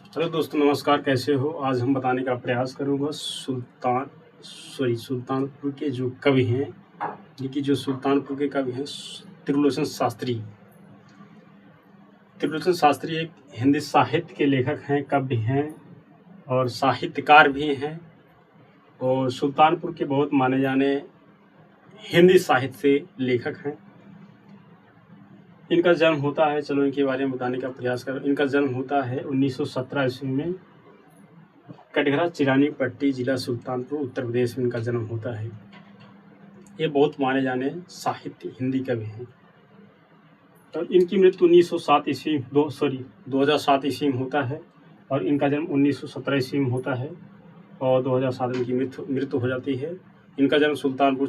Hello दोस्तों, नमस्कार। कैसे हो? आज हम बताने का प्रयास करूँगा सुल्तानपुर के जो कवि हैं, देखिए जो सुल्तानपुर के कवि हैं त्रिलोचन शास्त्री। त्रिलोचन शास्त्री एक हिंदी साहित्य के लेखक हैं, कवि हैं और साहित्यकार भी हैं और सुल्तानपुर के बहुत माने जाने हिंदी साहित्य से लेखक हैं। इनका जन्म होता है, चलो इनके बारे में बताने का प्रयास करें। इनका जन्म होता है 1917 ईस्वी में कटघरा चिरानी पट्टी, जिला सुल्तानपुर, उत्तर प्रदेश में इनका जन्म होता है। ये बहुत माने जाने साहित्य हिंदी कवि हैं और इनकी मृत्यु 2007 ईस्वी में होता है और इनका जन्म 1917 ईस्वी में होता है और 2007 में इनकी मृत्यु हो जाती है। इनका जन्म सुल्तानपुर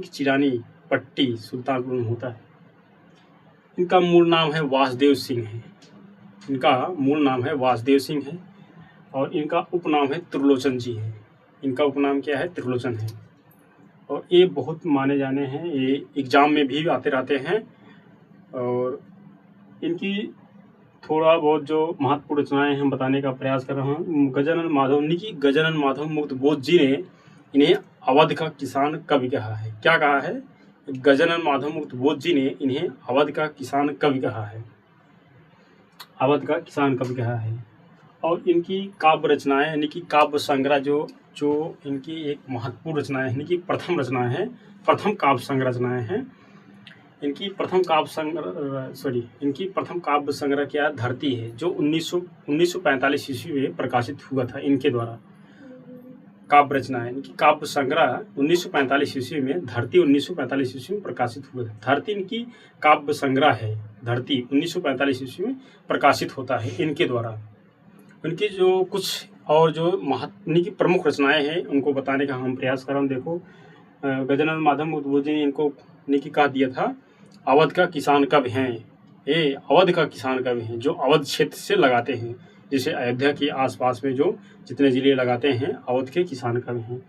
चिरानी पट्टी सुल्तानपुर में होता है। इनका मूल नाम है वासुदेव सिंह है। और इनका उपनाम है त्रिलोचन जी है। इनका उपनाम क्या है? त्रिलोचन है। और ये बहुत माने जाने हैं, ये एग्जाम में भी आते रहते हैं। और इनकी थोड़ा बहुत जो महत्वपूर्ण रचनाएं हम बताने का प्रयास कर रहा हूँ। गजानन माधव मुक्त बोध जी ने इन्हें अवध का किसान कवि कहा है। क्या कहा है? गजानन माधव मुक्त बोध जी ने इन्हें अवध का किसान कवि कहा है। और इनकी काव्य रचनाएं यानी कि काव्य संग्रह जो इनकी एक महत्वपूर्ण रचनाएं हैं, इनकी प्रथम काव्य संग्रह रचनाएं हैं। इनकी प्रथम काव्य संग्रह क्या है? धरती है, जो 1945 ईस्वी में प्रकाशित हुआ था। इनके द्वारा काव्य रचनाएं, इनकी काव्य संग्रह 1945 ईस्वी में, धरती 1945 ईस्वी में प्रकाशित हुआ था। धरती इनकी काव्य संग्रह है। धरती 1945 ईस्वी में प्रकाशित होता है इनके द्वारा। इनकी जो कुछ और जो इनकी प्रमुख रचनाएं हैं उनको बताने का हम प्रयास कर रहे हैं। देखो, गजानन माधव मुक्त बोध जी ने इनको कहा दिया था अवध का किसान कवि हैं। ये अवध का किसान कवि हैं, जो अवध क्षेत्र से लगाते हैं, जैसे अयोध्या के आसपास में जो जितने जिले लगाते हैं, अवध के किसान कवि हैं।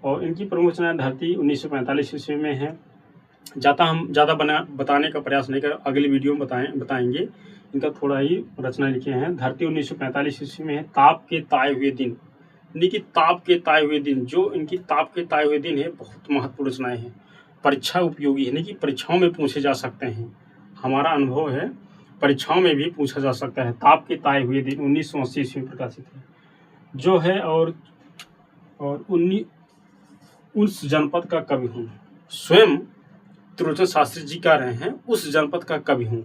और इनकी प्रमुख रचनाएं धरती 1945 ईस्वी में है। हम ज़्यादा बताने का प्रयास नहीं कर, अगली वीडियो में बताएंगे। इनका थोड़ा ही रचना लिखे हैं। धरती 1945 ईस्वी में है। ताप के ताए हुए दिन, जो इनकी ताप के ताए हुए दिन है, बहुत महत्वपूर्ण रचनाएं हैं। परीक्षा उपयोगी है, यानी कि परीक्षाओं में पूछे जा सकते हैं। हमारा अनुभव है, परीक्षाओं में भी पूछा जा सकता है। ताप के ताए हुए दिन 1980 ईस्वी में प्रकाशित है जो है। और उस जनपद का कवि हूँ। स्वयं त्रिलोचन शास्त्री जी कह रहे हैं, उस जनपद का कवि हूँ।